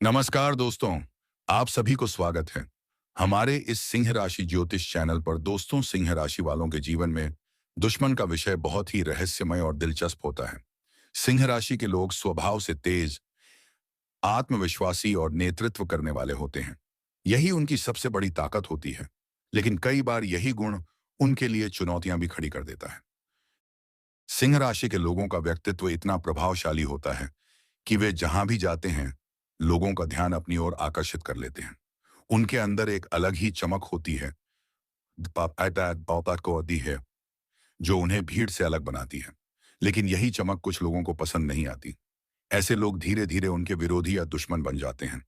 नमस्कार दोस्तों, आप सभी को स्वागत है हमारे इस सिंह राशि ज्योतिष चैनल पर। दोस्तों, सिंह राशि वालों के जीवन में दुश्मन का विषय बहुत ही रहस्यमय और दिलचस्प होता है। सिंह राशि के लोग स्वभाव से तेज, आत्मविश्वासी और नेतृत्व करने वाले होते हैं। यही उनकी सबसे बड़ी ताकत होती है। लेकिन कई बार यही गुण उनके लिए चुनौतियां भी खड़ी कर देता है। सिंह राशि के लोगों का व्यक्तित्व इतना प्रभावशाली होता है कि वे जहां भी जाते हैं, लोगों का ध्यान अपनी ओर आकर्षित कर लेते हैं। उनके अंदर एक अलग ही चमक होती है, को दी है, जो उन्हें भीड़ से अलग बनाती है। लेकिन यही चमक कुछ लोगों को पसंद नहीं आती। ऐसे लोग धीरे धीरे उनके विरोधी या दुश्मन बन जाते हैं।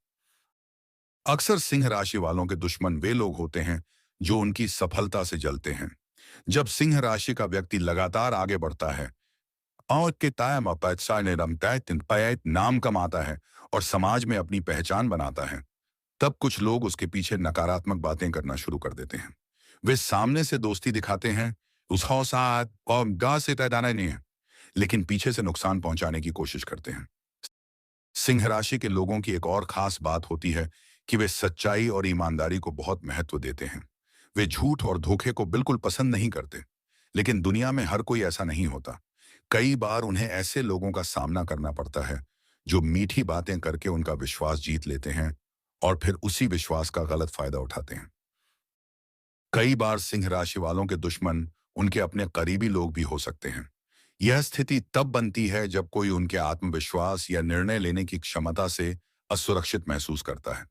अक्सर सिंह राशि वालों के दुश्मन वे लोग होते हैं जो उनकी सफलता से जलते हैं। जब सिंह राशि का व्यक्ति लगातार आगे बढ़ता है और के तायम नाम कमाता है और समाज में अपनी पहचान बनाता है, तब कुछ लोग उसके पीछे नकारात्मक बातें करना शुरू कर देते हैं। वे सामने से दोस्ती दिखाते हैं, उस हौसात और गा से तैदाना नहीं है, लेकिन पीछे से नुकसान पहुंचाने की कोशिश करते हैं। सिंह राशि के लोगों की एक और खास बात होती है कि वे सच्चाई और ईमानदारी को बहुत महत्व देते हैं। वे झूठ और धोखे को बिल्कुल पसंद नहीं करते। लेकिन दुनिया में हर कोई ऐसा नहीं होता। कई बार उन्हें ऐसे लोगों का सामना करना पड़ता है जो मीठी बातें करके उनका विश्वास जीत लेते हैं और फिर उसी विश्वास का गलत फायदा उठाते हैं। कई बार सिंह राशि वालों के दुश्मन उनके अपने करीबी लोग भी हो सकते हैं। यह स्थिति तब बनती है जब कोई उनके आत्मविश्वास या निर्णय लेने की क्षमता से असुरक्षित महसूस करता है।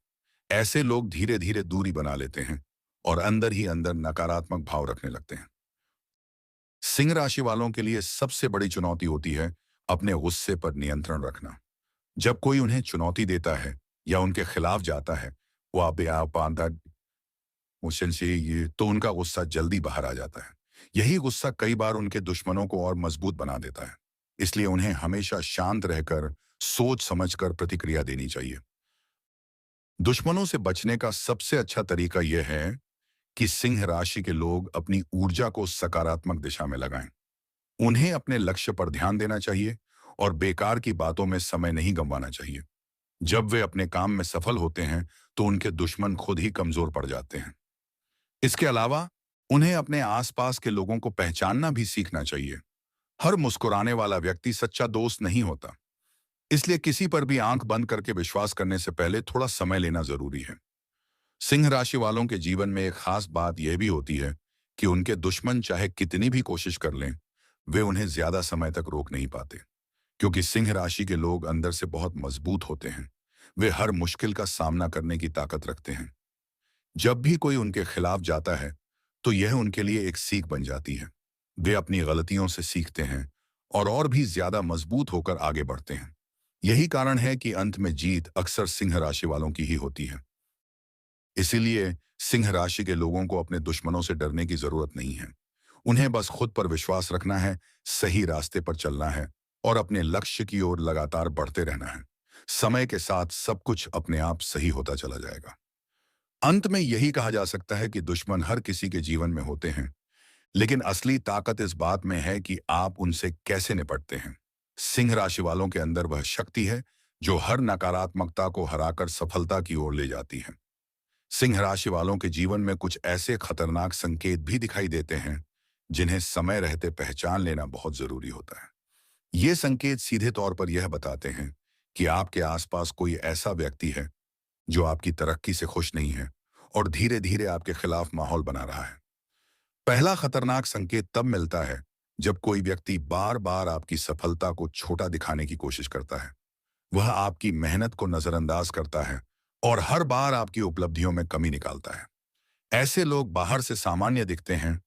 ऐसे लोग धीरे धीरे दूरी बना लेते हैं और अंदर ही अंदर नकारात्मक भाव रखने लगते हैं। सिंह राशि वालों के लिए सबसे बड़ी चुनौती होती है अपने गुस्से पर नियंत्रण रखना। जब कोई उन्हें चुनौती देता है या उनके खिलाफ जाता है, वो मुश्किल से ये तो उनका गुस्सा जल्दी बाहर आ जाता है। यही गुस्सा कई बार उनके दुश्मनों को और मजबूत बना देता है। इसलिए उन्हें हमेशा शांत रहकर सोच समझकर प्रतिक्रिया देनी चाहिए। दुश्मनों से बचने का सबसे अच्छा तरीका यह है कि सिंह राशि के लोग अपनी ऊर्जा को सकारात्मक दिशा में लगाएं। उन्हें अपने लक्ष्य पर ध्यान देना चाहिए और बेकार की बातों में समय नहीं गंवाना चाहिए। जब वे अपने काम में सफल होते हैं तो उनके दुश्मन खुद ही कमजोर पड़ जाते हैं। इसके अलावा उन्हें अपने आसपास के लोगों को पहचानना भी सीखना चाहिए। हर मुस्कुराने वाला व्यक्ति सच्चा दोस्त नहीं होता। इसलिए किसी पर भी आंख बंद करके विश्वास करने से पहले थोड़ा समय लेना जरूरी है। सिंह राशि वालों के जीवन में एक खास बात यह भी होती है कि उनके दुश्मन चाहे कितनी भी कोशिश कर लें, वे उन्हें ज्यादा समय तक रोक नहीं पाते। क्योंकि सिंह राशि के लोग अंदर से बहुत मजबूत होते हैं। वे हर मुश्किल का सामना करने की ताकत रखते हैं। जब भी कोई उनके खिलाफ जाता है तो यह उनके लिए एक सीख बन जाती है। वे अपनी गलतियों से सीखते हैं और भी ज्यादा मजबूत होकर आगे बढ़ते हैं। यही कारण है कि अंत में जीत अक्सर सिंह राशि वालों की ही होती है। इसीलिए सिंह राशि के लोगों को अपने दुश्मनों से डरने की जरूरत नहीं है। उन्हें बस खुद पर विश्वास रखना है, सही रास्ते पर चलना है और अपने लक्ष्य की ओर लगातार बढ़ते रहना है। समय के साथ सब कुछ अपने आप सही होता चला जाएगा। अंत में यही कहा जा सकता है कि दुश्मन हर किसी के जीवन में होते हैं, लेकिन असली ताकत इस बात में है कि आप उनसे कैसे निपटते हैं। सिंह राशि वालों के अंदर वह शक्ति है जो हर नकारात्मकता को हराकर सफलता की ओर ले जाती है। सिंह राशि वालों के जीवन में कुछ ऐसे खतरनाक संकेत भी दिखाई देते हैं जिन्हें समय रहते पहचान लेना बहुत जरूरी होता है। ये संकेत सीधे तौर पर यह बताते हैं कि आपके आसपास कोई ऐसा व्यक्ति है जो आपकी तरक्की से खुश नहीं है और धीरे धीरे आपके खिलाफ माहौल बना रहा है। पहला खतरनाक संकेत तब मिलता है जब कोई व्यक्ति बार बार आपकी सफलता को छोटा दिखाने की कोशिश करता है। वह आपकी मेहनत को नजरअंदाज करता है और हर बार आपकी उपलब्धियों में कमी निकालता है। ऐसे लोग बाहर से सामान्य दिखते हैं,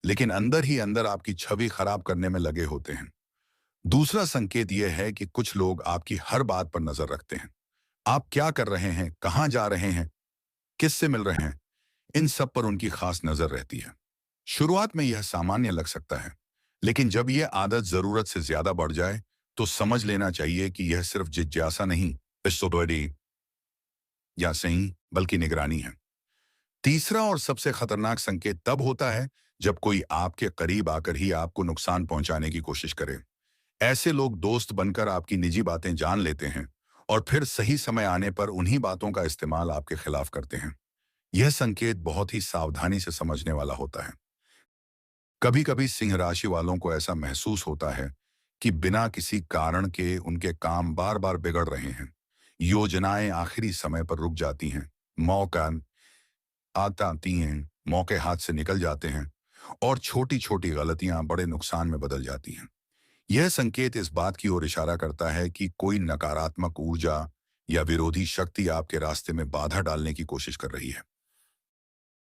लेकिन अंदर ही अंदर आपकी छवि खराब करने में लगे होते हैं। दूसरा संकेत यह है कि कुछ लोग आपकी हर बात पर नजर रखते हैं। आप क्या कर रहे हैं, कहाँ जा रहे हैं, किससे मिल रहे हैं, इन सब पर उनकी खास नजर रहती है। शुरुआत में यह सामान्य लग सकता है, लेकिन जब यह आदत जरूरत से ज्यादा बढ़ जाए तो समझ लेना चाहिए कि यह सिर्फ जिज्ञासा नहीं, या सही, बल्कि निगरानी है। तीसरा और सबसे खतरनाक संकेत तब होता है जब कोई आपके करीब आकर ही आपको नुकसान पहुंचाने की कोशिश करे। ऐसे लोग दोस्त बनकर आपकी निजी बातें जान लेते हैं और फिर सही समय आने पर उन्हीं बातों का इस्तेमाल आपके खिलाफ करते हैं। यह संकेत बहुत ही सावधानी से समझने वाला होता है। कभी कभी सिंह राशि वालों को ऐसा महसूस होता है कि बिना किसी कारण के उनके काम बार बार बिगड़ रहे हैं। योजनाएं आखिरी समय पर रुक जाती हैं। मौका आती हैं, मौके हाथ से निकल जाते हैं और छोटी छोटी गलतियां बड़े नुकसान में बदल जाती हैं। यह संकेत इस बात की ओर इशारा करता है कि कोई नकारात्मक ऊर्जा या विरोधी शक्ति आपके रास्ते में बाधा डालने की कोशिश कर रही है।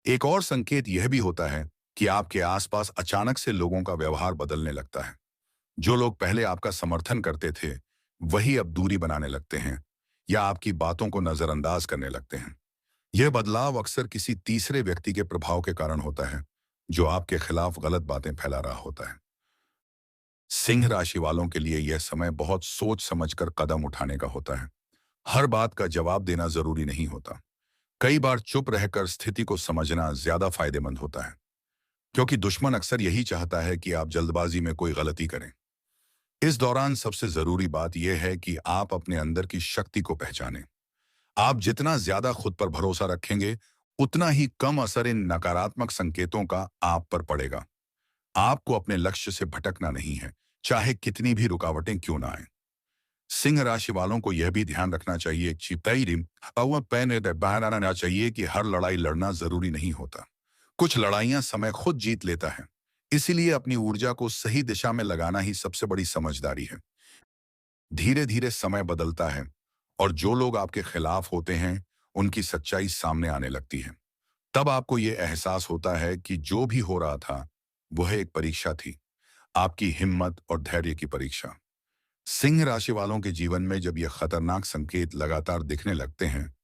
एक और संकेत यह भी होता है कि आपके आसपास अचानक से लोगों का व्यवहार बदलने लगता है। जो लोग पहले आपका समर्थन करते थे, वही अब दूरी बनाने लगते हैं या आपकी बातों को नजरअंदाज करने लगते हैं। यह बदलाव अक्सर किसी तीसरे व्यक्ति के प्रभाव के कारण होता है, जो आपके खिलाफ गलत बातें फैला रहा होता है। सिंह राशि वालों के लिए यह समय बहुत सोच समझकर कदम उठाने का होता है। हर बात का जवाब देना जरूरी नहीं होता। कई बार चुप रहकर स्थिति को समझना ज्यादा फायदेमंद होता है, क्योंकि दुश्मन अक्सर यही चाहता है कि आप जल्दबाजी में कोई गलती करें। इस दौरान सबसे जरूरी बात यह है कि आप अपने अंदर की शक्ति को पहचानें। आप जितना ज्यादा खुद पर भरोसा रखेंगे, उतना ही कम असर इन नकारात्मक संकेतों का आप पर पड़ेगा। आपको अपने लक्ष्य से भटकना नहीं है, चाहे कितनी भी रुकावटें क्यों ना आए। सिंह राशि वालों को यह भी ध्यान रखना चाहिए बाहर आना चाहिए कि हर लड़ाई लड़ना जरूरी नहीं होता। कुछ लड़ाइयां समय खुद जीत लेता है। इसीलिए अपनी ऊर्जा को सही दिशा में लगाना ही सबसे बड़ी समझदारी है। धीरे धीरे समय बदलता है और जो लोग आपके खिलाफ होते हैं, उनकी सच्चाई सामने आने लगती है। तब आपको यह एहसास होता है कि जो भी हो रहा था, वह एक परीक्षा थी, आपकी हिम्मत और धैर्य की परीक्षा। सिंह राशि वालों के जीवन में जब यह खतरनाक संकेत लगातार दिखने लगते हैं,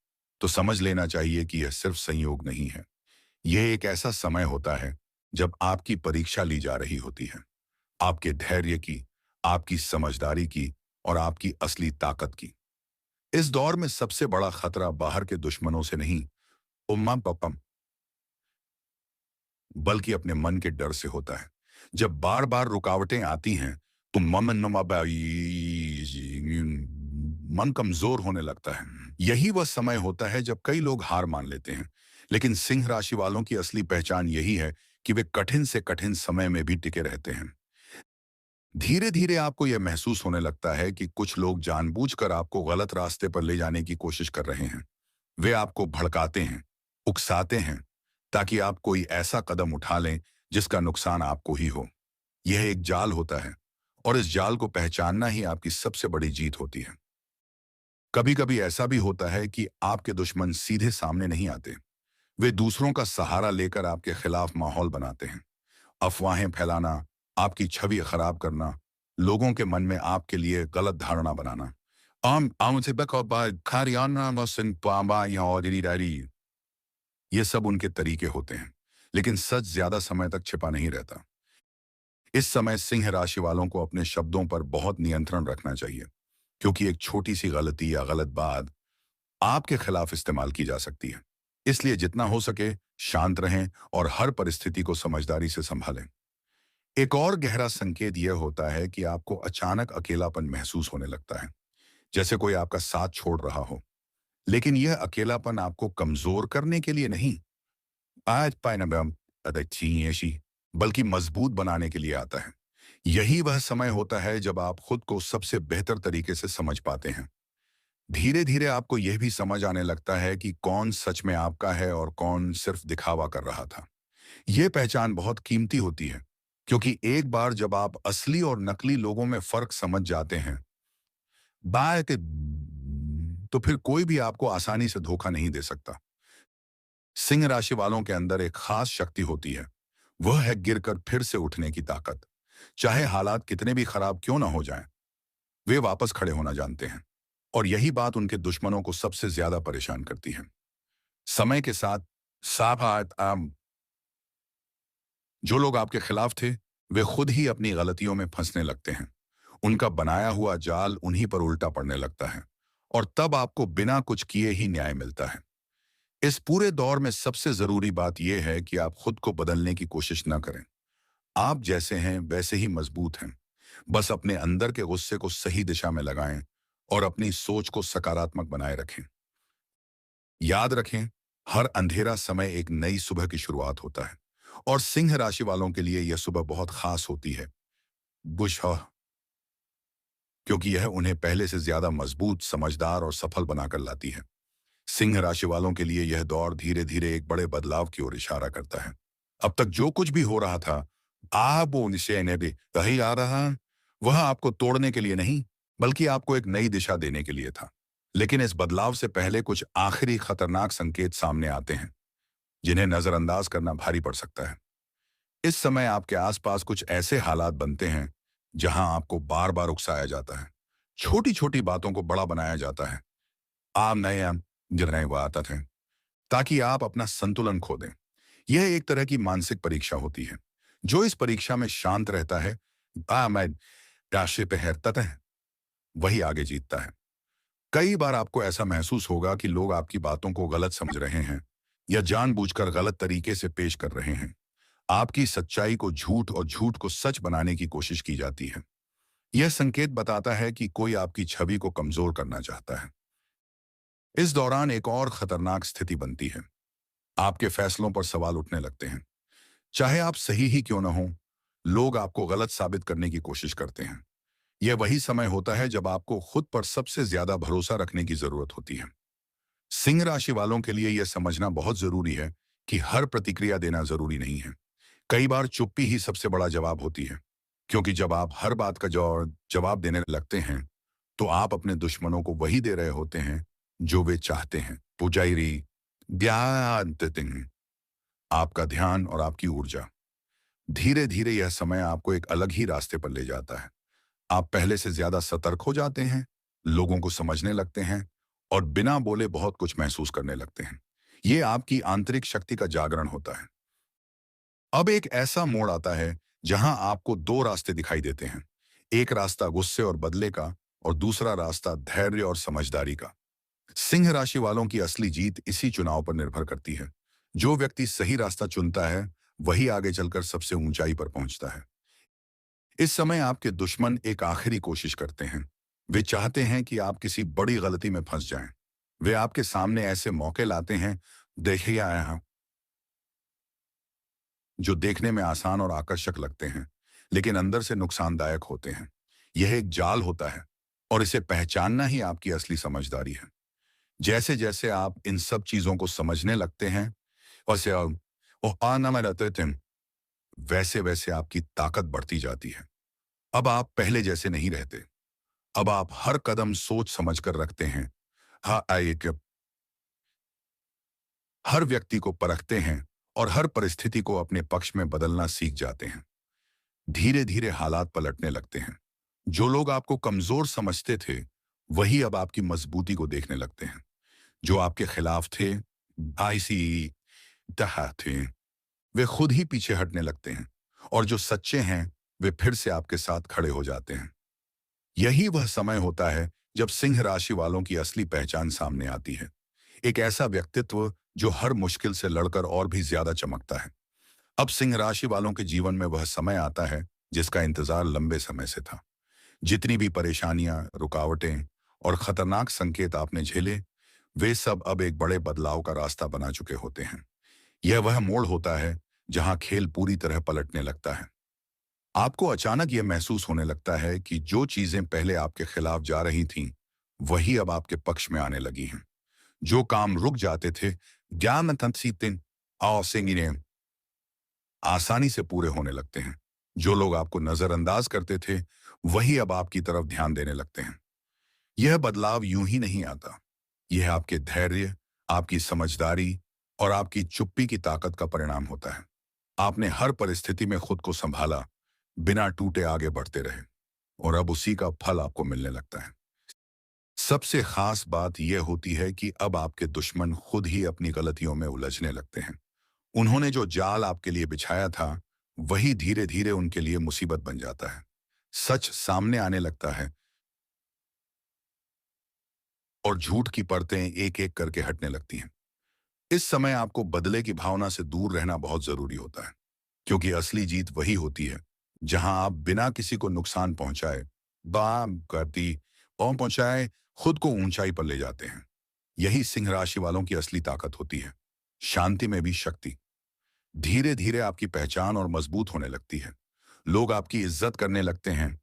तो समझ लेना चाहिए कि यह सिर्फ संयोग नहीं है। यह एक ऐसा समय होता है जब आपकी परीक्षा ली जा रही होती है, आपके धैर्य की, आपकी समझदारी की और आपकी असली ताकत की। इस दौर में सबसे बड़ा खतरा बाहर के दुश्मनों से नहीं, उम्मा पपम, बल्कि अपने मन के डर से होता है। जब बार बार रुकावटें आती हैं, तो मन कमजोर होने लगता है। यही वह समय होता है जब कई लोग हार मान लेते हैं। लेकिन सिंह राशि वालों की असली पहचान यही है कि वे कठिन से कठिन समय में भी टिके रहते हैं। धीरे धीरे आपको यह महसूस होने लगता है कि कुछ लोग जानबूझकर आपको गलत रास्ते पर ले जाने की कोशिश कर रहे हैं। वे आपको भड़काते हैं, उकसाते हैं, ताकि आप कोई ऐसा कदम उठा लें जिसका नुकसान आपको ही हो। यह एक जाल होता है और इस जाल को पहचानना ही आपकी सबसे बड़ी जीत होती है। कभी कभी ऐसा भी होता है कि आपके दुश्मन सीधे सामने नहीं आते। वे दूसरों का सहारा लेकर आपके खिलाफ माहौल बनाते हैं। अफवाहें फैलाना, आपकी छवि खराब करना, लोगों के मन में आपके लिए गलत धारणा बनाना। ये सब उनके तरीके होते हैं, लेकिन सच ज्यादा समय तक छिपा नहीं रहता। इस समय सिंह राशि वालों को अपने शब्दों पर बहुत नियंत्रण रखना चाहिए, क्योंकि एक छोटी सी गलती या गलत बात आपके खिलाफ इस्तेमाल की जा सकती है। इसलिए जितना हो सके शांत रहें और हर परिस्थिति को समझदारी से संभालें। एक और गहरा संकेत यह होता है कि आपको अचानक अकेलापन महसूस होने लगता है, जैसे कोई आपका साथ छोड़ रहा हो। लेकिन यह अकेलापन आपको कमजोर करने के लिए नहीं, आज पाइनबम ऐसी, बल्कि मजबूत बनाने के लिए आता है। यही वह समय होता है जब आप खुद को सबसे बेहतर तरीके से समझ पाते हैं। धीरे धीरे आपको यह भी समझ आने लगता है कि कौन सच में आपका है और कौन सिर्फ दिखावा कर रहा था। यह पहचान बहुत कीमती होती है, क्योंकि एक बार जब आप असली और नकली लोगों में फर्क समझ जाते हैं, बाय के तो फिर कोई भी आपको आसानी से धोखा नहीं दे सकता। सिंह राशि वालों के अंदर एक खास शक्ति होती है। वह है गिरकर फिर से उठने की ताकत। चाहे हालात कितने भी खराब क्यों ना हो जाएं, वे वापस खड़े होना जानते हैं। और यही बात उनके दुश्मनों को सबसे ज्यादा परेशान करती है। समय के साथ साफ जो लोग आपके खिलाफ थे, वे खुद ही अपनी गलतियों में फंसने लगते हैं। उनका बनाया हुआ जाल उन्हीं पर उल्टा पड़ने लगता है और तब आपको बिना कुछ किए ही न्याय मिलता है। इस पूरे दौर में सबसे जरूरी बात यह है कि आप खुद को बदलने की कोशिश न करें। आप जैसे हैं वैसे ही मजबूत हैं। बस अपने अंदर के गुस्से को सही दिशा में लगाएं और अपनी सोच को सकारात्मक बनाए रखें। याद रखें, हर अंधेरा समय एक नई सुबह की शुरुआत होता है और सिंह राशि वालों के लिए यह सुबह बहुत खास होती है। बुश क्योंकि यह उन्हें पहले से ज्यादा मजबूत, समझदार और सफल बनाकर लाती है। सिंह राशि वालों के लिए यह दौर धीरे धीरे एक बड़े बदलाव की ओर इशारा करता है। अब तक जो कुछ भी हो रहा था, आप वो निश्चय ने भी कही आ रहा, वह आपको तोड़ने के लिए नहीं, बल्कि आपको एक नई दिशा देने के लिए था। लेकिन इस बदलाव से पहले कुछ आखिरी खतरनाक संकेत सामने आते हैं, जिन्हें नजरअंदाज करना भारी पड़ सकता है। इस समय आपके आसपास कुछ ऐसे हालात बनते हैं जहां आपको बार बार उकसाया जाता है, छोटी छोटी बातों को बड़ा बनाया जाता है। आप नए निर्णय वो आते थे ताकि आप अपना संतुलन खो दें। यह एक तरह की मानसिक परीक्षा होती है। जो इस परीक्षा में शांत रहता है, मैं राशि पे है, वही आगे जीतता है। कई बार आपको ऐसा महसूस होगा कि लोग आपकी बातों को गलत समझ रहे हैं या जानबूझकर गलत तरीके से पेश कर रहे हैं। आपकी सच्चाई को झूठ और झूठ को सच बनाने की कोशिश की जाती है। यह संकेत बताता है कि कोई आपकी छवि को कमजोर करना चाहता है। इस दौरान एक और खतरनाक स्थिति बनती है। आपके फैसलों पर सवाल उठने लगते हैं। चाहे आप सही ही क्यों न हो, लोग आपको गलत साबित करने की कोशिश करते हैं। यह वही समय होता है जब आपको खुद पर सबसे ज्यादा भरोसा रखने की जरूरत होती है। सिंह राशि वालों के लिए यह समझना बहुत जरूरी है कि हर प्रतिक्रिया देना जरूरी नहीं है। कई बार चुप्पी ही सबसे बड़ा जवाब होती है, क्योंकि जब आप हर बात का जवाब देने लगते हैं, तो आप अपने दुश्मनों को वही दे रहे होते हैं जो वे चाहते हैं। पुजारी ध्यान देते हैं, आपका ध्यान और आपकी ऊर्जा। धीरे धीरे यह समय आपको एक अलग ही रास्ते पर ले जाता है। आप पहले से ज्यादा सतर्क हो जाते हैं, लोगों को समझने लगते हैं और बिना बोले बहुत कुछ महसूस करने लगते हैं। ये आपकी आंतरिक शक्ति का जागरण होता है। अब एक ऐसा मोड़ आता है जहां आपको दो रास्ते दिखाई देते हैं। एक रास्ता गुस्से और बदले का और दूसरा रास्ता धैर्य और समझदारी का। सिंह राशि वालों की असली जीत इसी चुनाव पर निर्भर करती है। जो व्यक्ति सही रास्ता चुनता है, वही आगे चलकर सबसे ऊंचाई पर पहुंचता है। इस समय आपके दुश्मन एक आखिरी कोशिश करते हैं। वे चाहते हैं कि आप किसी बड़ी गलती में फंस जाएं। वे आपके सामने ऐसे मौके लाते हैं, देखिए आया हूं, जो देखने में आसान और आकर्षक लगते हैं, लेकिन अंदर से नुकसानदायक होते हैं। यह एक जाल होता है और इसे पहचानना ही आपकी असली समझदारी है। जैसे जैसे आप इन सब चीजों को समझने लगते हैं, वैसे आना में रहते थे, वैसे वैसे आपकी ताकत बढ़ती जाती है। अब आप पहले जैसे नहीं रहते। अब आप हर कदम सोच समझ कर रखते हैं। हाँ, एक हर व्यक्ति को परखते हैं और हर परिस्थिति को अपने पक्ष में बदलना सीख जाते हैं। धीरे धीरे हालात पलटने लगते हैं। जो लोग आपको कमजोर समझते थे, वही अब आपकी मजबूती को देखने लगते हैं। जो आपके खिलाफ थे, आईसी थे, वे खुद ही पीछे हटने लगते हैं और जो सच्चे हैं, वे फिर से आपके साथ खड़े हो जाते हैं। यही वह समय होता है जब सिंह राशि वालों की असली पहचान सामने आती है। एक ऐसा व्यक्तित्व जो हर मुश्किल से लड़कर और भी ज्यादा चमकता है। अब सिंह राशि वालों के जीवन में वह समय आता है जिसका इंतजार लंबे समय से था। जितनी भी परेशानियां, रुकावटें और खतरनाक संकेत आपने झेले, वे सब अब एक बड़े बदलाव का रास्ता बना चुके होते हैं। यह वह मोड़ होता है जहां खेल पूरी तरह पलटने लगता है। आपको अचानक यह महसूस होने लगता है कि जो चीजें पहले आपके खिलाफ जा रही थीं, वही अब आपके पक्ष में आने लगी हैं। जो काम रुक जाते थे, ज्ञान तंत्सीतिन और सिंगिने आसानी से पूरे होने लगते हैं। जो लोग आपको नजरअंदाज करते थे, वही अब आपकी तरफ ध्यान देने लगते हैं। यह बदलाव यूं ही नहीं आता। यह आपके धैर्य, आपकी समझदारी और आपकी चुप्पी की ताकत का परिणाम होता है। आपने हर परिस्थिति में खुद को संभाला, बिना टूटे आगे बढ़ते रहे और अब उसी का फल आपको मिलने लगता है। सबसे खास बात यह होती है कि अब आपके दुश्मन खुद ही अपनी गलतियों में उलझने लगते हैं। उन्होंने जो जाल आपके लिए बिछाया था, वही धीरे धीरे उनके लिए मुसीबत बन जाता है। सच सामने आने लगता है और झूठ की परतें एक एक करके हटने लगती हैं। इस समय आपको बदले की भावना से दूर रहना बहुत जरूरी होता है, क्योंकि असली जीत वही होती है जहां आप बिना किसी को नुकसान पहुंचाए बाम करती और पहुंचाए खुद को ऊंचाई पर ले जाते हैं। यही सिंह राशि वालों की असली ताकत होती है। शांति में भी शक्ति। धीरे धीरे आपकी पहचान और मजबूत होने लगती है। लोग आपकी इज्जत करने लगते हैं,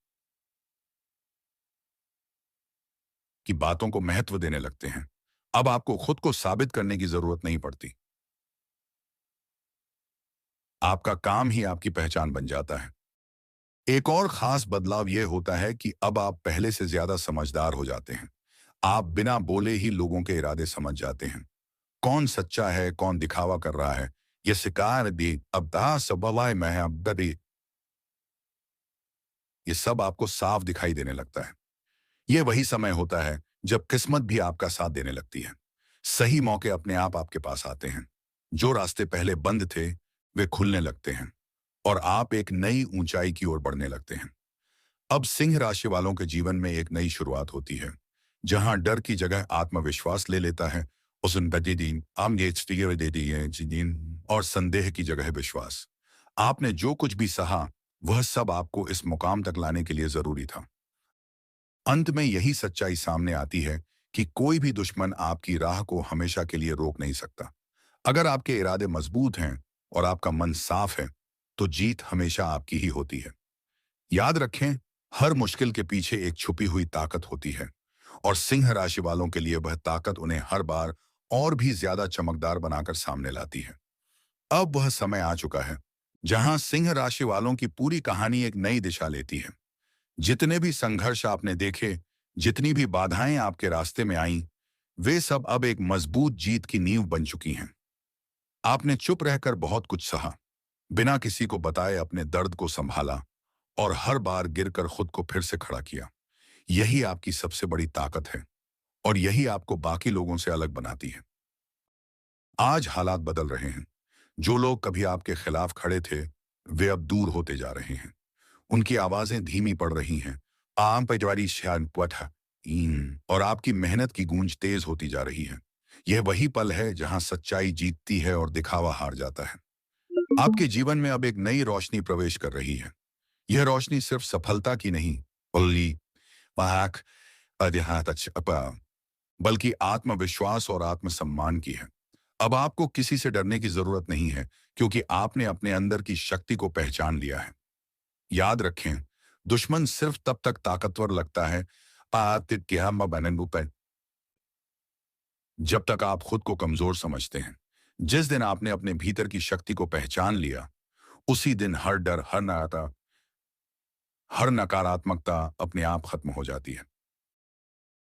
कि बातों को महत्व देने लगते हैं। अब आपको खुद को साबित करने की जरूरत नहीं पड़ती। आपका काम ही आपकी पहचान बन जाता है। एक और खास बदलाव यह होता है कि अब आप पहले से ज्यादा समझदार हो जाते हैं। आप बिना बोले ही लोगों के इरादे समझ जाते हैं। कौन सच्चा है, कौन दिखावा कर रहा है, ये शिकार भी अब दा सबवाए मैं अब दे, ये सब आपको साफ दिखाई देने लगता है। यह वही समय होता है जब किस्मत भी आपका साथ देने लगती है। सही मौके अपने आप आपके पास आते हैं। जो रास्ते पहले बंद थे, वे खुलने लगते हैं और आप एक नई ऊंचाई की ओर बढ़ने लगते हैं। अब सिंह राशि वालों के जीवन में एक नई शुरुआत होती है, जहां डर की जगह आत्मविश्वास ले लेता है। और संदेह की जगह विश्वास। आपने जो कुछ भी सहा, वह सब आपको इस मुकाम तक लाने के लिए जरूरी था। अंत में यही सच्चाई सामने आती है कि कोई भी दुश्मन आपकी राह को हमेशा के लिए रोक नहीं सकता। अगर आपके इरादे मजबूत हैं और आपका मन साफ है, तो जीत हमेशा आपकी ही होती है। याद रखें, हर मुश्किल के पीछे एक छुपी हुई ताकत होती है, और सिंह राशि वालों के लिए वह ताकत उन्हें हर बार और भी ज्यादा चमकदार बनाकर सामने लाती है। अब वह समय आ चुका है जहां सिंह राशि वालों की पूरी कहानी एक नई दिशा लेती है। जितने भी संघर्ष आपने देखे, जितनी भी बाधाएं आपके रास्ते में आईं, वे सब अब एक मजबूत जीत की नींव बन चुकी हैं। आपने चुप रहकर बहुत कुछ सहा, बिना किसी को बताए अपने दर्द को संभाला और हर बार गिरकर खुद को फिर से खड़ा किया। यही आपकी सबसे बड़ी ताकत है और यही आपको बाकी लोगों से अलग बनाती है। आज हालात बदल रहे हैं। जो लोग कभी आपके खिलाफ खड़े थे, वे अब दूर होते जा रहे हैं। उनकी आवाजें धीमी पड़ रही हैं। आम पैजवारी शान पथा और आपकी मेहनत की गूंज तेज होती जा रही है। यह वही पल है जहां सच्चाई जीतती है और दिखावा हार जाता है। आपके जीवन में अब एक नई रोशनी प्रवेश कर रही है। यह रोशनी सिर्फ सफलता की नहीं, बल्कि पाक बल्कि आत्मविश्वास और आत्मसम्मान की है। अब आपको किसी से डरने की जरूरत नहीं है, क्योंकि आपने अपने अंदर की शक्ति को पहचान लिया है। याद रखें, दुश्मन सिर्फ तब तक ताकतवर लगता है जब तक आप खुद को कमजोर समझते हैं। जिस दिन आपने अपने भीतर की शक्ति को पहचान लिया, उसी दिन हर डर, हर नकारात्मकता अपने आप खत्म हो जाती है।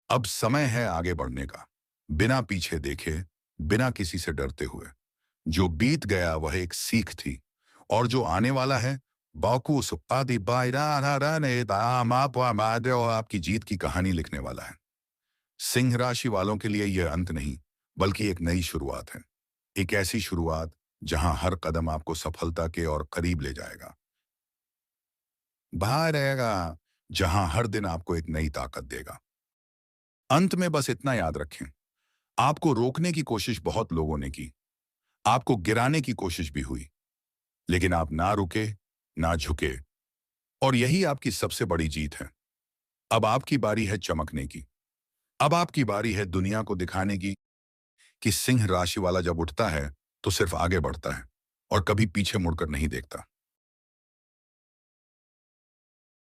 अब समय है आगे बढ़ने का, बिना पीछे देखे, बिना किसी से डरते हुए। जो बीत गया वह एक सीख थी, और जो आने वाला है बाकूस आदि आपकी जीत की कहानी लिखने वाला है। सिंह राशि वालों के लिए यह अंत नहीं, बल्कि एक नई शुरुआत है। एक ऐसी शुरुआत जहां हर कदम आपको सफलता के और करीब ले जाएगा। बाहर रहेगा, जहां हर दिन आपको एक नई ताकत देगा। अंत में बस इतना याद रखें, आपको रोकने की कोशिश बहुत लोगों ने की, आपको गिराने की कोशिश भी हुई, लेकिन आप ना रुके, ना झुके, और यही आपकी सबसे बड़ी जीत है। अब आपकी बारी है चमकने की। अब आपकी बारी है दुनिया को दिखाने की कि सिंह राशि वाला जब उठता है, तो सिर्फ आगे बढ़ता है और कभी पीछे मुड़कर नहीं देखता।